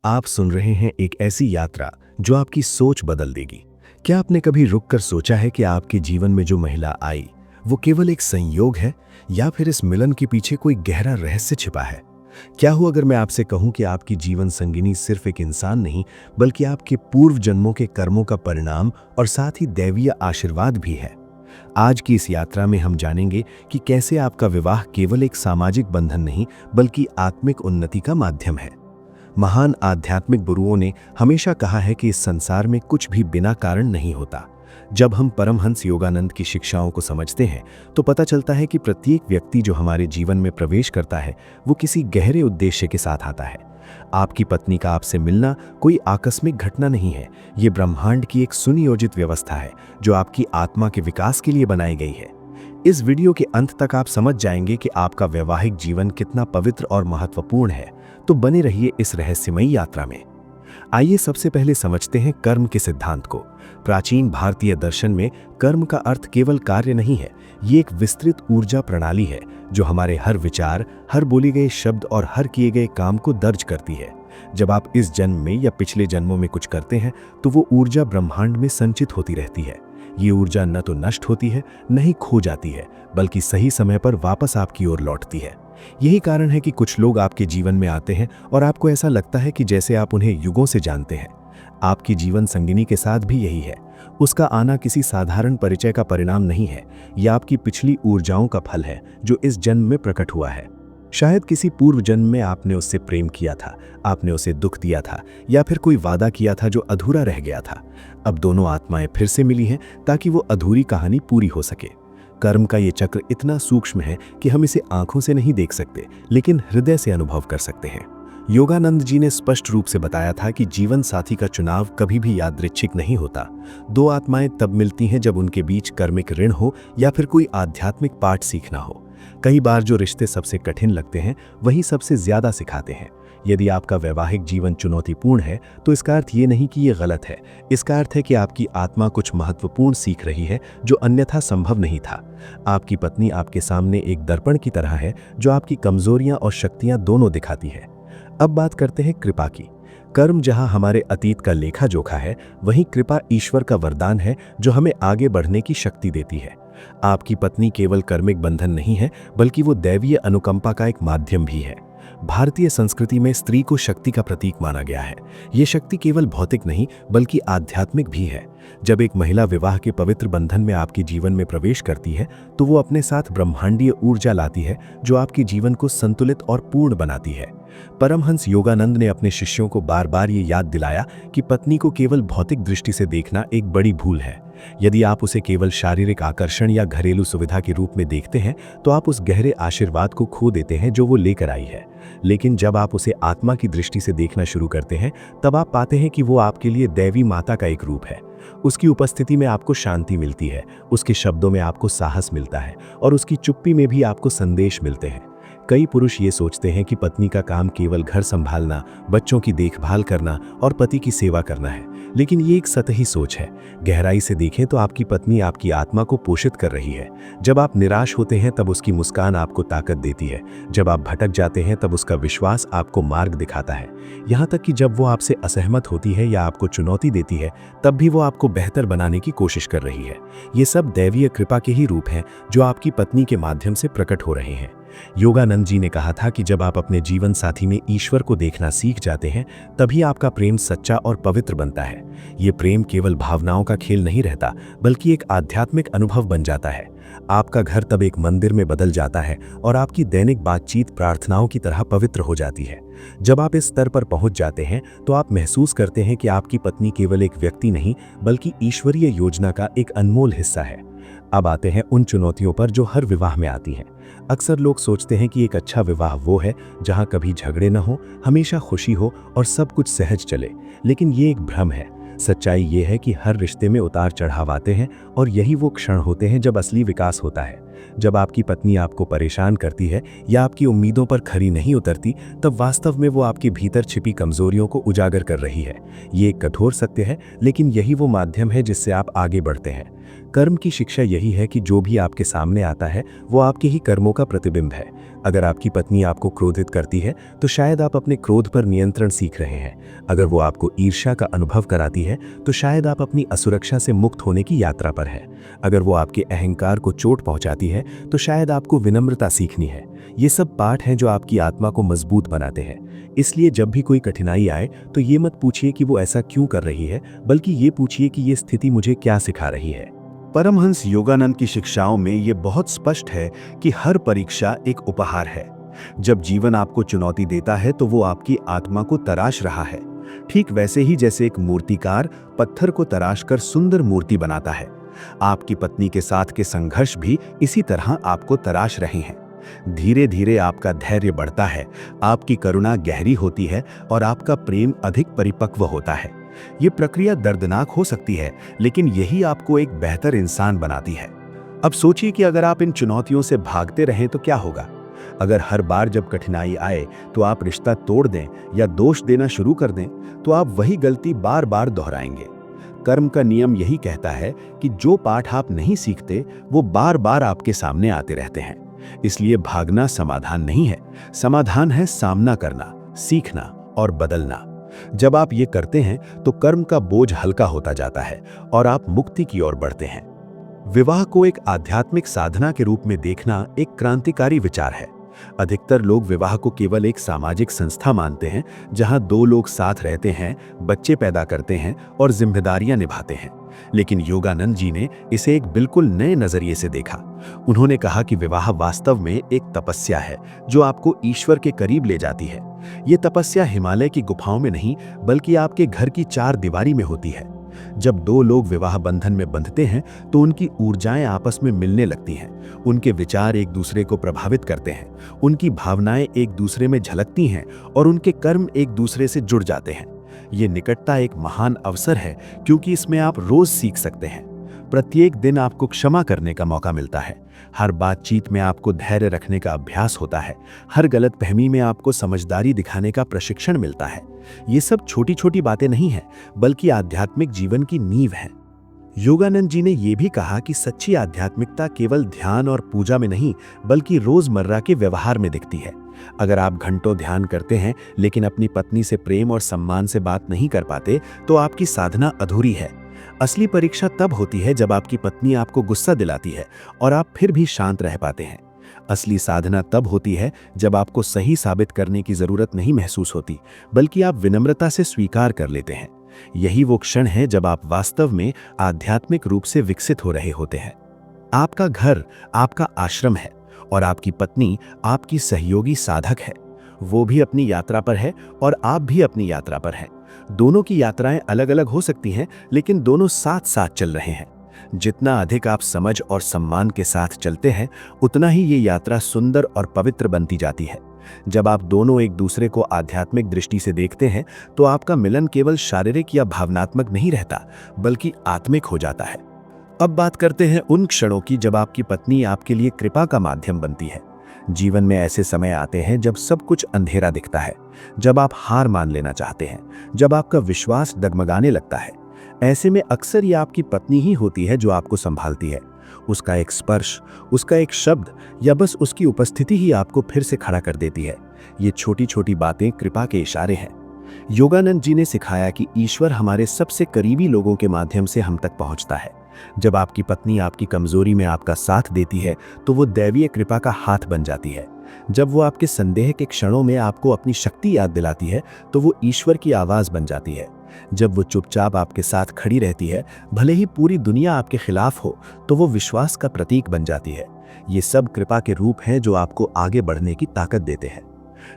आप सुन रहे हैं एक ऐसी यात्रा जो आपकी सोच बदल देगी। क्या आपने कभी रुककर सोचा है कि आपके जीवन में जो महिला आई वो केवल एक संयोग है या फिर इस मिलन के पीछे कोई गहरा रहस्य छिपा है? क्या हो अगर मैं आपसे कहूं कि आपकी जीवन संगिनी सिर्फ एक इंसान नहीं बल्कि आपके पूर्व जन्मों के कर्मों का परिणाम और साथ ही दैवीय आशीर्वाद भी है। आज की इस यात्रा में हम जानेंगे कि कैसे आपका विवाह केवल एक सामाजिक बंधन नहीं बल्कि आत्मिक उन्नति का माध्यम है। महान आध्यात्मिक गुरुओं ने हमेशा कहा है कि इस संसार में कुछ भी बिना कारण नहीं होता। जब हम परमहंस योगानंद की शिक्षाओं को समझते हैं तो पता चलता है कि प्रत्येक व्यक्ति जो हमारे जीवन में प्रवेश करता है वो किसी गहरे उद्देश्य के साथ आता है। आपकी पत्नी का आपसे मिलना कोई आकस्मिक घटना नहीं है, ये ब्रह्मांड की एक सुनियोजित व्यवस्था है जो आपकी आत्मा के विकास के लिए बनाई गई है। इस वीडियो के अंत तक आप समझ जाएंगे कि आपका वैवाहिक जीवन कितना पवित्र और महत्वपूर्ण है, तो बने रहिए इस रहस्यमयी यात्रा में। आइए सबसे पहले समझते हैं कर्म के सिद्धांत को। प्राचीन भारतीय दर्शन में कर्म का अर्थ केवल कार्य नहीं है, ये एक विस्तृत ऊर्जा प्रणाली है जो हमारे हर विचार, हर बोले गए शब्द और हर किए गए काम को दर्ज करती है। जब आप इस जन्म में या पिछले जन्मों में कुछ करते हैं तो वो ऊर्जा ब्रह्मांड में संचित होती रहती है। ये ऊर्जा न तो नष्ट होती है न ही खो जाती है, बल्कि सही समय पर वापस आपकी ओर लौटती है। यही कारण है कि कुछ लोग आपके जीवन में आते हैं और आपको ऐसा लगता है कि जैसे आप उन्हें युगों से जानते हैं। आपकी जीवन संगिनी के साथ भी यही है। उसका आना किसी साधारण परिचय का परिणाम नहीं है, यह आपकी पिछली ऊर्जाओं का फल है जो इस जन्म में प्रकट हुआ है। शायद किसी पूर्व जन्म में आपने उससे प्रेम किया था, आपने उसे दुख दिया था या फिर कोई वादा किया था जो अधूरा रह गया था। अब दोनों आत्माएं फिर से मिली हैं ताकि वो अधूरी कहानी पूरी हो सके। कर्म का ये चक्र इतना सूक्ष्म है कि हम इसे आंखों से नहीं देख सकते, लेकिन हृदय से अनुभव कर सकते हैं। योगानंद जी ने स्पष्ट रूप से बताया था कि जीवन साथी का चुनाव कभी भी यादृच्छिक नहीं होता। दो आत्माएं तब मिलती हैं जब उनके बीच कर्मिक ऋण हो या फिर कोई आध्यात्मिक पाठ सीखना हो। कई बार जो रिश्ते सबसे कठिन लगते हैं वही सबसे ज्यादा सिखाते हैं। यदि आपका वैवाहिक जीवन चुनौतीपूर्ण है तो इसका अर्थ ये नहीं कि ये गलत है, इसका अर्थ है कि आपकी आत्मा कुछ महत्वपूर्ण सीख रही है जो अन्यथा संभव नहीं था। आपकी पत्नी आपके सामने एक दर्पण की तरह है जो आपकी कमजोरियां और शक्तियां दोनों दिखाती है। अब बात करते हैं कृपा की। कर्म जहां हमारे अतीत का लेखा जोखा है, वहीं कृपा ईश्वर का वरदान है जो हमें आगे बढ़ने की शक्ति देती है। आपकी पत्नी केवल कर्मिक बंधन नहीं है बल्कि वो दैवीय अनुकंपा का एक माध्यम भी है। भारतीय संस्कृति में स्त्री को शक्ति का प्रतीक माना गया है। ये शक्ति केवल भौतिक नहीं बल्कि आध्यात्मिक भी है। जब एक महिला विवाह के पवित्र बंधन में आपके जीवन में प्रवेश करती है तो वो अपने साथ ब्रह्मांडीय ऊर्जा लाती है जो आपके जीवन को संतुलित और पूर्ण बनाती है। परमहंस योगानंद ने अपने शिष्यों को बार बार ये याद दिलाया कि पत्नी को केवल भौतिक दृष्टि से देखना एक बड़ी भूल है। यदि आप उसे केवल शारीरिक आकर्षण या घरेलू सुविधा के रूप में देखते हैं तो आप उस गहरे आशीर्वाद को खो देते हैं जो वो लेकर आई है। लेकिन जब आप उसे आत्मा की दृष्टि से देखना शुरू करते हैं तब आप पाते हैं कि वो आपके लिए दैवी माता का एक रूप है। उसकी उपस्थिति में आपको शांति मिलती है, उसके शब्दों में आपको साहस मिलता है और उसकी चुप्पी में भी आपको संदेश मिलते हैं। कई पुरुष ये सोचते हैं कि पत्नी का काम केवल घर संभालना, बच्चों की देखभाल करना और पति की सेवा करना है, लेकिन ये एक सतही सोच है। गहराई से देखें तो आपकी पत्नी आपकी आत्मा को पोषित कर रही है। जब आप निराश होते हैं तब उसकी मुस्कान आपको ताकत देती है। जब आप भटक जाते हैं तब उसका विश्वास आपको मार्ग दिखाता है। यहाँ तक कि जब वो आपसे असहमत होती है या आपको चुनौती देती है तब भी वो आपको बेहतर बनाने की कोशिश कर रही है। ये सब दैवीय कृपा के ही रूप हैं जो आपकी पत्नी के माध्यम से प्रकट हो रहे हैं। योगानंद जी ने कहा था कि जब आप अपने जीवन साथी में ईश्वर को देखना सीख जाते हैं तभी आपका प्रेम सच्चा और पवित्र बनता है। ये प्रेम केवल भावनाओं का खेल नहीं रहता बल्कि एक आध्यात्मिक अनुभव बन जाता है। आपका घर तब एक मंदिर में बदल जाता है और आपकी दैनिक बातचीत प्रार्थनाओं की तरह पवित्र हो जाती है। जब आप इस स्तर पर पहुंच जाते हैं तो आप महसूस करते हैं कि आपकी पत्नी केवल एक व्यक्ति नहीं बल्कि ईश्वरीय योजना का एक अनमोल हिस्सा है। अब आते हैं उन चुनौतियों पर जो हर विवाह में आती हैं। अक्सर लोग सोचते हैं कि एक अच्छा विवाह वो है जहां कभी झगड़े न हो, हमेशा खुशी हो और सब कुछ सहज चले, लेकिन ये एक भ्रम है। सच्चाई ये है कि हर रिश्ते में उतार चढ़ाव आते हैं और यही वो क्षण होते हैं जब असली विकास होता है। जब आपकी पत्नी आपको परेशान करती है या आपकी उम्मीदों पर खरी नहीं उतरती तब वास्तव में वो आपके भीतर छिपी कमजोरियों को उजागर कर रही है। ये एक कठोर सत्य है, लेकिन यही वो माध्यम है जिससे आप आगे बढ़ते हैं। कर्म की शिक्षा यही है कि जो भी आपके सामने आता है वो आपके ही कर्मों का प्रतिबिंब है। अगर आपकी पत्नी आपको क्रोधित करती है तो शायद आप अपने क्रोध पर नियंत्रण सीख रहे हैं। अगर वो आपको ईर्ष्या का अनुभव कराती है तो शायद आप अपनी असुरक्षा से मुक्त होने की यात्रा पर है। अगर वो आपके अहंकार को चोट पहुंचाती है तो शायद आपको विनम्रता सीखनी है। ये सब पाठ हैं जो आपकी आत्मा को मजबूत बनाते हैं। इसलिए जब भी कोई कठिनाई आए तो ये मत पूछिए कि वो ऐसा क्यों कर रही है, बल्कि ये पूछिए कि ये स्थिति मुझे क्या सिखा रही है। परमहंस योगानंद की शिक्षाओं में ये बहुत स्पष्ट है कि हर परीक्षा एक उपहार है। जब जीवन आपको चुनौती देता है तो वो आपकी आत्मा को तराश रहा है, ठीक वैसे ही जैसे एक मूर्तिकार पत्थर को तराश कर सुंदर मूर्ति बनाता है। आपकी पत्नी के साथ के संघर्ष भी इसी तरह आपको तराश रहे हैं। धीरे धीरे आपका धैर्य बढ़ता है, आपकी करुणा गहरी होती है और आपका प्रेम अधिक परिपक्व होता है। ये प्रक्रिया दर्दनाक हो सकती है, लेकिन यही आपको एक बेहतर इंसान बनाती है। अब सोचिए कि अगर आप इन चुनौतियों से भागते रहें तो क्या होगा। अगर हर बार जब कठिनाई आए तो आप रिश्ता तोड़ दें या दोष देना शुरू कर दें, तो आप वही गलती बार बार दोहराएंगे। कर्म का नियम यही कहता है कि जो पाठ आप नहीं सीखते वो बार बार आपके सामने आते रहते हैं। इसलिए भागना समाधान नहीं है, समाधान है सामना करना, सीखना और बदलना। जब आप ये करते हैं तो कर्म का बोझ हल्का होता जाता है और आप मुक्ति की ओर बढ़ते हैं। विवाह को एक आध्यात्मिक साधना के रूप में देखना एक क्रांतिकारी विचार है। अधिकतर लोग विवाह को केवल एक सामाजिक संस्था मानते हैं, जहां दो लोग साथ रहते हैं, बच्चे पैदा करते हैं और जिम्मेदारियां निभाते हैं। लेकिन योगानंद जी ने इसे एक बिल्कुल नए नजरिए से देखा। उन्होंने कहा कि विवाह वास्तव में एक तपस्या है जो आपको ईश्वर के करीब ले जाती है। ये तपस्या हिमालय की गुफाओं में नहीं, बल्कि आपके घर की चार दीवारी में होती है। जब दो लोग विवाह बंधन में बंधते हैं तो उनकी ऊर्जाएं आपस में मिलने लगती हैं, उनके विचार एक दूसरे को प्रभावित करते हैं, उनकी भावनाएं एक दूसरे में झलकती हैं और उनके कर्म एक दूसरे से जुड़ जाते हैं। ये निकटता एक महान अवसर है, क्योंकि इसमें आप रोज सीख सकते हैं। प्रत्येक दिन आपको क्षमा करने का मौका मिलता है, हर बातचीत में आपको धैर्य रखने का अभ्यास होता है, हर गलतफहमी में आपको समझदारी दिखाने का प्रशिक्षण मिलता है। ये सब छोटी छोटी बातें नहीं हैं, बल्कि आध्यात्मिक जीवन की नींव हैं। योगानंद जी ने यह भी कहा कि सच्ची आध्यात्मिकता केवल ध्यान और पूजा में नहीं, बल्कि रोजमर्रा के व्यवहार में दिखती है। अगर आप घंटों ध्यान करते हैं लेकिन अपनी पत्नी से प्रेम और सम्मान से बात नहीं कर पाते, तो आपकी साधना अधूरी है। असली परीक्षा तब होती है जब आपकी पत्नी आपको गुस्सा दिलाती है और आप फिर भी शांत रह पाते हैं। असली साधना तब होती है जब आपको सही साबित करने की जरूरत नहीं महसूस होती, बल्कि आप विनम्रता से स्वीकार कर लेते हैं। यही वो क्षण है जब आप वास्तव में आध्यात्मिक रूप से विकसित हो रहे होते हैं। आपका घर आपका आश्रम है और आपकी पत्नी आपकी सहयोगी साधक है। वो भी अपनी यात्रा पर है और आप भी अपनी यात्रा पर हैं। दोनों की यात्राएं अलग अलग हो सकती हैं, लेकिन दोनों साथ साथ चल रहे हैं। जितना अधिक आप समझ और सम्मान के साथ चलते हैं, उतना ही ये यात्रा सुंदर और पवित्र बनती जाती है। जब आप दोनों एक दूसरे को आध्यात्मिक दृष्टि से देखते हैं, तो आपका मिलन केवल शारीरिक या भावनात्मक नहीं रहता, बल्कि आत्मिक हो जाता है। अब बात करते हैं उन क्षणों की जब आपकी पत्नी आपके लिए कृपा का माध्यम बनती है। जीवन में ऐसे समय आते हैं जब सब कुछ अंधेरा दिखता है, जब आप हार मान लेना चाहते हैं, जब आपका विश्वास डगमगाने लगता है। ऐसे में अक्सर ये आपकी पत्नी ही होती है जो आपको संभालती है। उसका एक स्पर्श, उसका एक शब्द या बस उसकी उपस्थिति ही आपको फिर से खड़ा कर देती है। ये छोटी छोटी बातें कृपा के इशारे हैं। योगानंद जी ने सिखाया कि ईश्वर हमारे सबसे करीबी लोगों के माध्यम से हम तक पहुंचता है। जब आपकी पत्नी आपकी कमजोरी में आपका साथ देती है, तो वो दैवीय कृपा का हाथ बन जाती है। जब वो आपके संदेह के क्षणों में आपको अपनी शक्ति याद दिलाती है, तो वो ईश्वर की आवाज बन जाती है। जब वो चुपचाप आपके साथ खड़ी रहती है, भले ही पूरी दुनिया आपके खिलाफ हो, तो वो विश्वास का प्रतीक बन जाती है। ये सब कृपा के रूप हैं जो आपको आगे बढ़ने की ताकत देते हैं।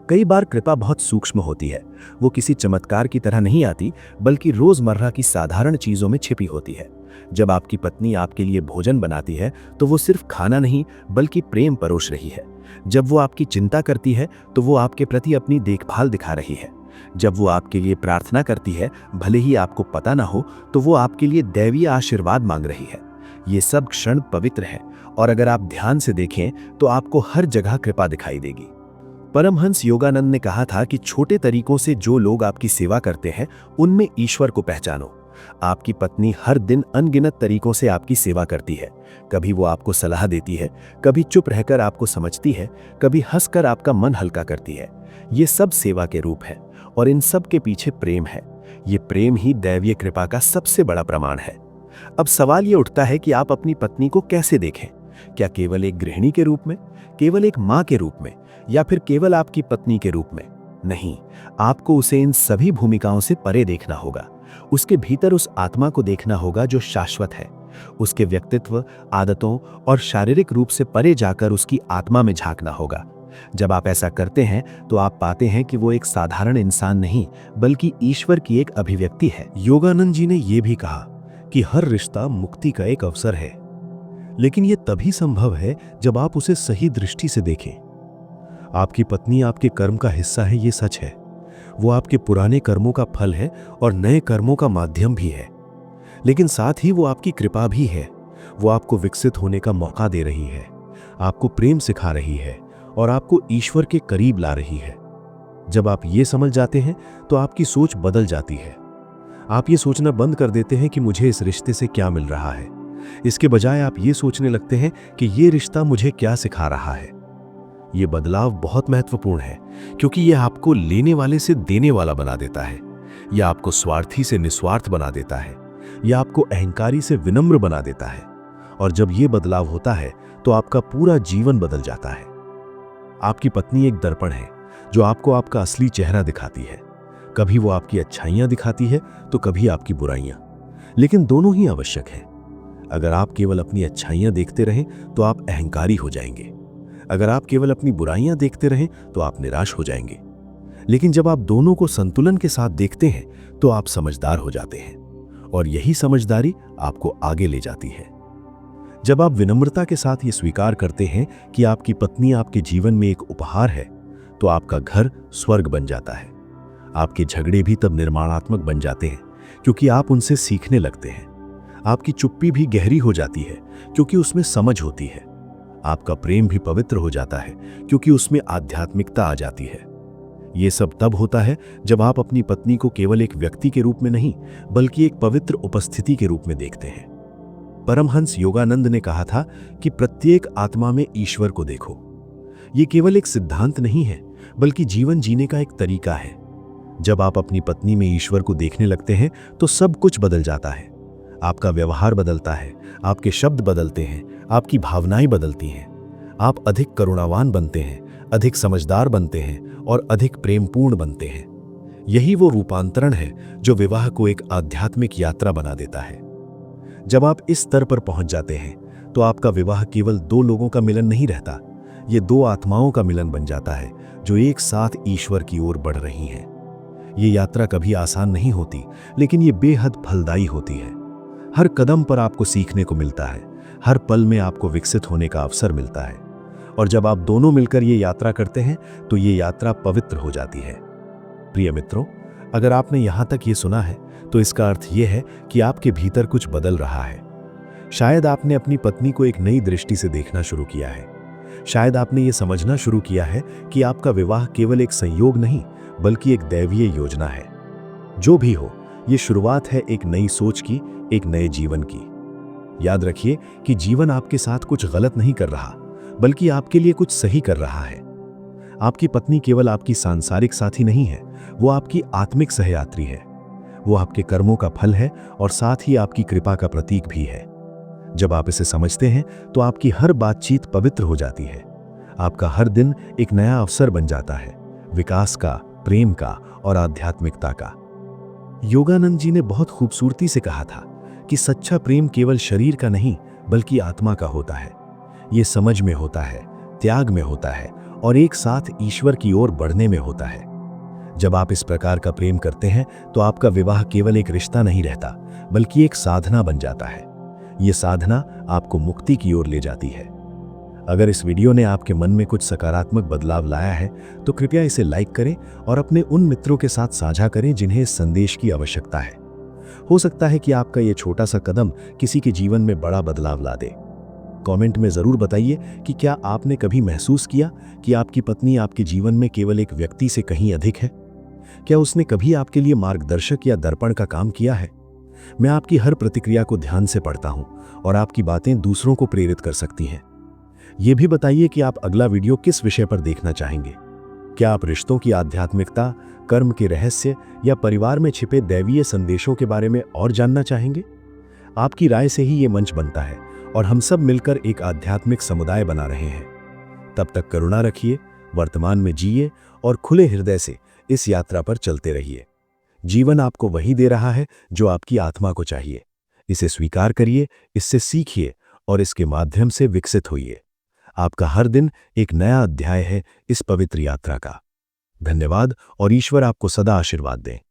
कई बार कृपा बहुत सूक्ष्म होती है। वो किसी चमत्कार की तरह नहीं आती, बल्कि रोजमर्रा की साधारण चीजों में छिपी होती है। जब आपकी पत्नी आपके लिए भोजन बनाती है, तो वो सिर्फ खाना नहीं, बल्कि प्रेम परोस रही है। जब वो आपकी चिंता करती है, तो वो आपके प्रति अपनी देखभाल दिखा रही है। जब वो आपके लिए प्रार्थना करती है, भले ही आपको पता ना हो, तो वो आपके लिए दैवीय आशीर्वाद मांग रही है। ये सब क्षण पवित्र हैं, और अगर आप ध्यान से देखें तो आपको हर जगह कृपा दिखाई देगी। परमहंस योगानंद ने कहा था कि छोटे तरीकों से जो लोग आपकी सेवा करते हैं, उनमें ईश्वर को पहचानो। आपकी पत्नी हर दिन अनगिनत तरीकों से आपकी सेवा करती है। कभी वो आपको सलाह देती है, कभी चुप रहकर आपको समझती है, कभी हंसकर आपका मन हल्का करती है। ये सब सेवा के रूप है और इन सब के पीछे प्रेम है। ये प्रेम ही दैवीय कृपा का सबसे बड़ा प्रमाण है। अब सवाल ये उठता है कि आप अपनी पत्नी को कैसे देखें? क्या केवल एक गृहिणी के रूप में, केवल एक मां के रूप में, या फिर केवल आपकी पत्नी के रूप में? नहीं, आपको उसे इन सभी भूमिकाओं से परे देखना होगा। उसके भीतर उस आत्मा को देखना होगा जो शाश्वत है। उसके व्यक्तित्व, आदतों और शारीरिक रूप से परे जाकर उसकी आत्मा में झांकना होगा। जब आप ऐसा करते हैं तो आप पाते हैं कि वो एक साधारण इंसान नहीं, बल्कि ईश्वर की एक अभिव्यक्ति है। योगानंद जी ने यह भी कहा कि हर रिश्ता मुक्ति का एक अवसर है, लेकिन यह तभी संभव है जब आप उसे सही दृष्टि से देखें। आपकी पत्नी आपके कर्म का हिस्सा है, ये सच है। वो आपके पुराने कर्मों का फल है और नए कर्मों का माध्यम भी है, लेकिन साथ ही वो आपकी कृपा भी है। वो आपको विकसित होने का मौका दे रही है, आपको प्रेम सिखा रही है और आपको ईश्वर के करीब ला रही है। जब आप ये समझ जाते हैं तो आपकी सोच बदल जाती है। आप ये सोचना बंद कर देते हैं कि मुझे इस रिश्ते से क्या मिल रहा है। इसके बजाय आप ये सोचने लगते हैं कि ये रिश्ता मुझे क्या सिखा रहा है। ये बदलाव बहुत महत्वपूर्ण है, क्योंकि ये आपको लेने वाले से देने वाला बना देता है। यह आपको स्वार्थी से निस्वार्थ बना देता है। यह आपको अहंकारी से विनम्र बना देता है। और जब ये बदलाव होता है तो आपका पूरा जीवन बदल जाता है। आपकी पत्नी एक दर्पण है जो आपको आपका असली चेहरा दिखाती है। कभी वो आपकी अच्छाइयां दिखाती है तो कभी आपकी बुराइयां, लेकिन दोनों ही आवश्यक हैं। अगर आप केवल अपनी अच्छाइयां देखते रहें तो आप अहंकारी हो जाएंगे। अगर आप केवल अपनी बुराइयां देखते रहें तो आप निराश हो जाएंगे। लेकिन जब आप दोनों को संतुलन के साथ देखते हैं तो आप समझदार हो जाते हैं, और यही समझदारी आपको आगे ले जाती है। जब आप विनम्रता के साथ ये स्वीकार करते हैं कि आपकी पत्नी आपके जीवन में एक उपहार है, तो आपका घर स्वर्ग बन जाता है। आपके झगड़े भी तब निर्माणात्मक बन जाते हैं, क्योंकि आप उनसे सीखने लगते हैं। आपकी चुप्पी भी गहरी हो जाती है, क्योंकि उसमें समझ होती है। आपका प्रेम भी पवित्र हो जाता है, क्योंकि उसमें आध्यात्मिकता आ जाती है। ये सब तब होता है जब आप अपनी पत्नी को केवल एक व्यक्ति के रूप में नहीं, बल्कि एक पवित्र उपस्थिति के रूप में देखते हैं। परमहंस योगानंद ने कहा था कि प्रत्येक आत्मा में ईश्वर को देखो। ये केवल एक सिद्धांत नहीं है, बल्कि जीवन जीने का एक तरीका है। जब आप अपनी पत्नी में ईश्वर को देखने लगते हैं तो सब कुछ बदल जाता है। आपका व्यवहार बदलता है, आपके शब्द बदलते हैं, आपकी भावनाएं बदलती हैं। आप अधिक करुणावान बनते हैं, अधिक समझदार बनते हैं और अधिक प्रेमपूर्ण बनते हैं। यही वो रूपांतरण है जो विवाह को एक आध्यात्मिक यात्रा बना देता है। जब आप इस स्तर पर पहुंच जाते हैं तो आपका विवाह केवल दो लोगों का मिलन नहीं रहता, ये दो आत्माओं का मिलन बन जाता है जो एक साथ ईश्वर की ओर बढ़ रही हैं। ये यात्रा कभी आसान नहीं होती, लेकिन ये बेहद फलदायी होती है। हर कदम पर आपको सीखने को मिलता है, हर पल में आपको विकसित होने का अवसर मिलता है। और जब आप दोनों मिलकर ये यात्रा करते हैं तो ये यात्रा पवित्र हो जाती है। प्रिय मित्रों, अगर आपने यहां तक ये सुना है तो इसका अर्थ ये है कि आपके भीतर कुछ बदल रहा है। शायद आपने अपनी पत्नी को एक नई दृष्टि से देखना शुरू किया है। शायद आपने ये समझना शुरू किया है कि आपका विवाह केवल एक संयोग नहीं, बल्कि एक दैवीय योजना है। जो भी हो, ये शुरुआत है एक नई सोच की, एक नए जीवन की। याद रखिए कि जीवन आपके साथ कुछ गलत नहीं कर रहा, बल्कि आपके लिए कुछ सही कर रहा है। आपकी पत्नी केवल आपकी सांसारिक साथी नहीं है, वो आपकी आत्मिक सहयात्री है। वो आपके कर्मों का फल है और साथ ही आपकी कृपा का प्रतीक भी है। जब आप इसे समझते हैं तो आपकी हर बातचीत पवित्र हो जाती है। आपका हर दिन एक नया अवसर बन जाता है, विकास का, प्रेम का और आध्यात्मिकता का। योगानंद जी ने बहुत खूबसूरती से कहा था कि सच्चा प्रेम केवल शरीर का नहीं, बल्कि आत्मा का होता है। ये समझ में होता है, त्याग में होता है और एक साथ ईश्वर की ओर बढ़ने में होता है। जब आप इस प्रकार का प्रेम करते हैं तो आपका विवाह केवल एक रिश्ता नहीं रहता, बल्कि एक साधना बन जाता है। ये साधना आपको मुक्ति की ओर ले जाती है। अगर इस वीडियो ने आपके मन में कुछ सकारात्मक बदलाव लाया है तो कृपया इसे लाइक करें और अपने उन मित्रों के साथ साझा करें जिन्हें इस संदेश की आवश्यकता है। हो सकता है कि आपका ये छोटा सा कदम किसी के जीवन में बड़ा बदलाव ला दे। कमेंट में जरूर बताइए कि क्या आपने कभी महसूस किया कि आपकी पत्नी आपके जीवन में केवल एक व्यक्ति से कहीं अधिक है? क्या उसने कभी आपके लिए मार्गदर्शक या दर्पण का काम किया है? मैं आपकी हर प्रतिक्रिया को ध्यान से पढ़ता हूं और आपकी बातें दूसरों को प्रेरित कर सकती हैं। ये भी बताइए कि आप अगला वीडियो किस विषय पर देखना चाहेंगे। क्या आप रिश्तों की आध्यात्मिकता, कर्म के रहस्य या परिवार में छिपे दैवीय संदेशों के बारे में और जानना चाहेंगे? आपकी राय से ही ये मंच बनता है और हम सब मिलकर एक आध्यात्मिक समुदाय बना रहे हैं। तब तक करुणा रखिए, वर्तमान में जिए और खुले हृदय से इस यात्रा पर चलते रहिए। जीवन आपको वही दे रहा है जो आपकी आत्मा को चाहिए। इसे स्वीकार करिए, इससे सीखिए और इसके माध्यम से विकसित होइए। आपका हर दिन एक नया अध्याय है इस पवित्र यात्रा का। धन्यवाद और ईश्वर आपको सदा आशीर्वाद दें।